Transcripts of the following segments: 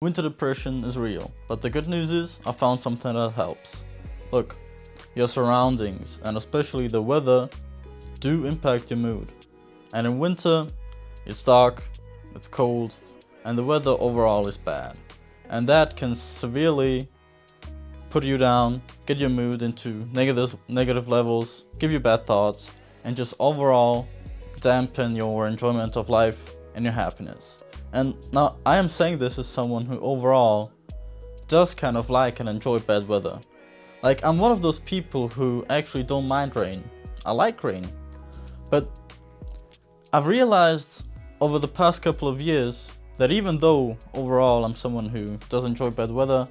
Winter depression is real, but the good news is I found something that helps. Look, your surroundings, and especially the weather, do impact your mood. And in winter, it's dark, it's cold, and the weather overall is bad. And that can severely put you down, get your mood into negative levels, give you bad thoughts, and just overall dampen your enjoyment of life and your happiness. And now I am saying this as someone who overall does kind of like and enjoy bad weather. Like, I'm one of those people who actually don't mind rain. I like rain. But I've realized over the past couple of years that even though overall I'm someone who does enjoy bad weather,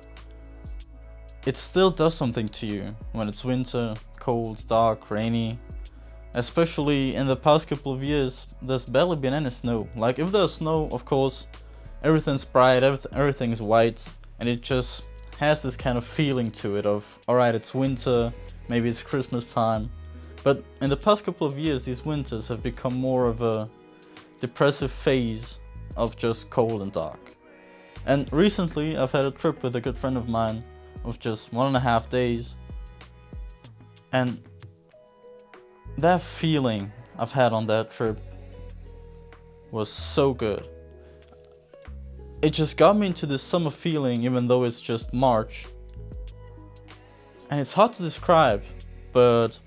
it still does something to you when it's winter, cold, dark, rainy. Especially in the past couple of years, there's barely been any snow. Like, if there's snow, of course, everything's bright, everything's white, and it just has this kind of feeling to it of, alright, it's winter, maybe it's Christmas time. But in the past couple of years, these winters have become more of a depressive phase of just cold and dark. And recently, I've had a trip with a good friend of mine of just 1.5 days, and that feeling I've had on that trip was so good. It just got me into this summer feeling, even though it's just March. And it's hard to describe, but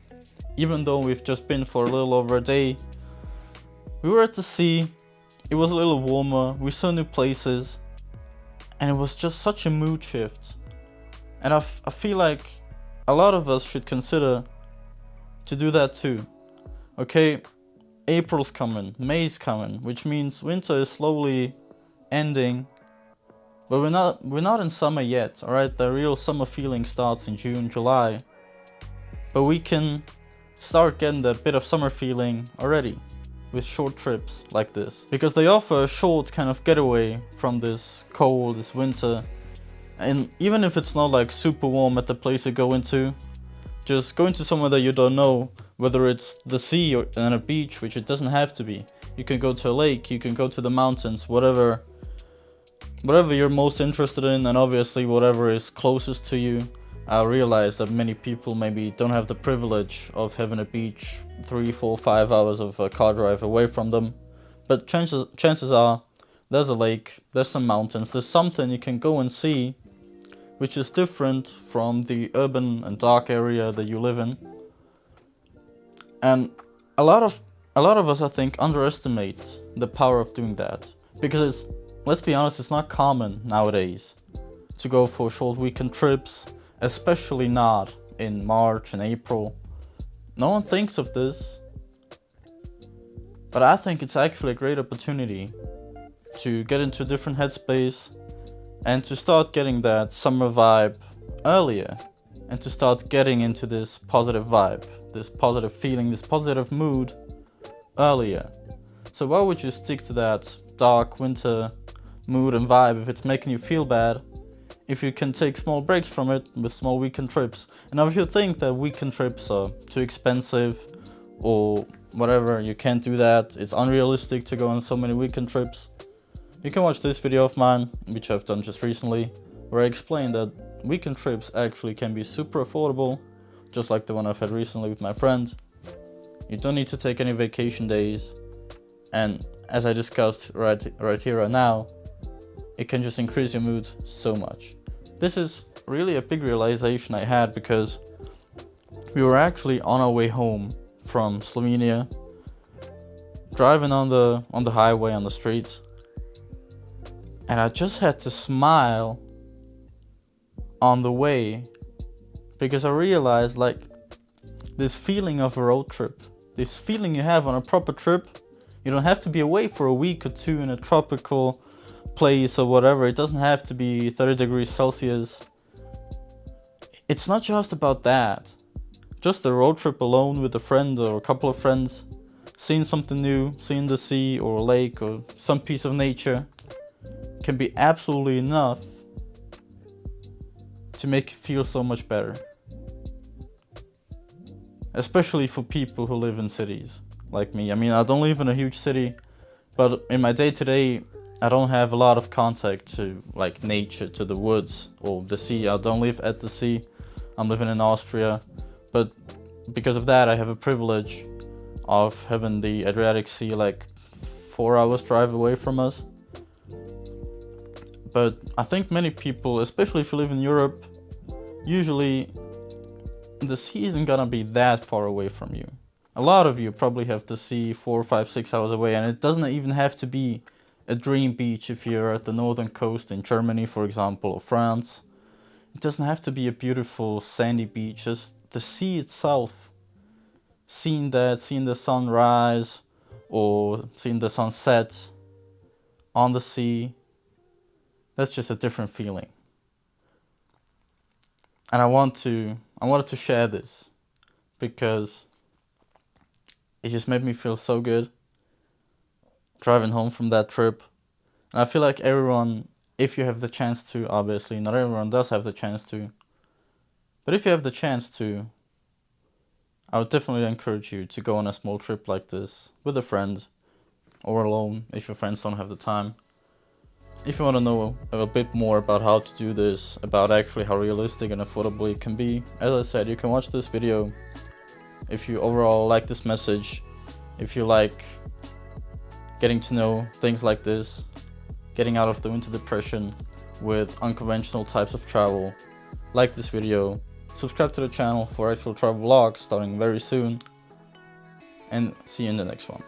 even though we've just been for a little over a day, we were at the sea, it was a little warmer, we saw new places, and it was just such a mood shift. And I feel like a lot of us should consider to do that too. Okay, April's coming, May's coming, which means winter is slowly ending, but we're not in summer yet. All right, the real summer feeling starts in June, July, but we can start getting that bit of summer feeling already with short trips like this, because they offer a short kind of getaway from this cold, this winter. And even if it's not like super warm at the place you go into, just going to somewhere that you don't know, whether it's the sea or a beach, which it doesn't have to be. You can go to a lake, you can go to the mountains, whatever you're most interested in, and obviously whatever is closest to you. I realize that many people maybe don't have the privilege of having a beach 3, 4, 5 hours of a car drive away from them, but chances are there's a lake, there's some mountains, there's something you can go and see which is different from the urban and dark area that you live in. And a lot of us, I think, underestimate the power of doing that, because let's be honest, it's not common nowadays to go for short weekend trips, especially not in March and April. No one thinks of this, but I think it's actually a great opportunity to get into a different headspace and to start getting that summer vibe earlier, and to start getting into this positive vibe, this positive feeling, this positive mood earlier. So why would you stick to that dark winter mood and vibe if it's making you feel bad, if you can take small breaks from it with small weekend trips? And now if you think that weekend trips are too expensive or whatever, you can't do that, it's unrealistic to go on so many weekend trips, you can watch this video of mine, which I've done just recently, where I explain that weekend trips actually can be super affordable, just like the one I've had recently with my friends. You don't need to take any vacation days, and as I discussed right here, right now, it can just increase your mood so much. This is really a big realization I had, because we were actually on our way home from Slovenia, driving on the highway, on the streets, and I just had to smile on the way, because I realized, like, this feeling of a road trip, this feeling you have on a proper trip, you don't have to be away for a week or two in a tropical place or whatever. It doesn't have to be 30 degrees Celsius. It's not just about that. Just a road trip alone with a friend or a couple of friends, seeing something new, seeing the sea or a lake or some piece of nature, can be absolutely enough to make you feel so much better. Especially for people who live in cities like me. I mean, I don't live in a huge city, but in my day-to-day, I don't have a lot of contact to like nature, to the woods or the sea. I don't live at the sea. I'm living in Austria, but because of that I have a privilege of having the Adriatic Sea like 4 hours drive away from us. But I think many people, especially if you live in Europe, usually the sea isn't gonna be that far away from you. A lot of you probably have the sea 4, 5, 6 hours away, and it doesn't even have to be a dream beach if you're at the northern coast in Germany, for example, or France. It doesn't have to be a beautiful sandy beach, just the sea itself. Seeing the sun rise or seeing the sun set on the sea, that's just a different feeling. And I wanted to share this because it just made me feel so good driving home from that trip. And I feel like everyone, if you have the chance to, obviously not everyone does have the chance to, but if you have the chance to, I would definitely encourage you to go on a small trip like this with a friend or alone if your friends don't have the time. If you want to know a bit more about how to do this, about actually how realistic and affordable it can be, as I said, you can watch this video. If you overall like this message, if you like getting to know things like this, getting out of the winter depression with unconventional types of travel, like this video, subscribe to the channel for actual travel vlogs starting very soon, and see you in the next one.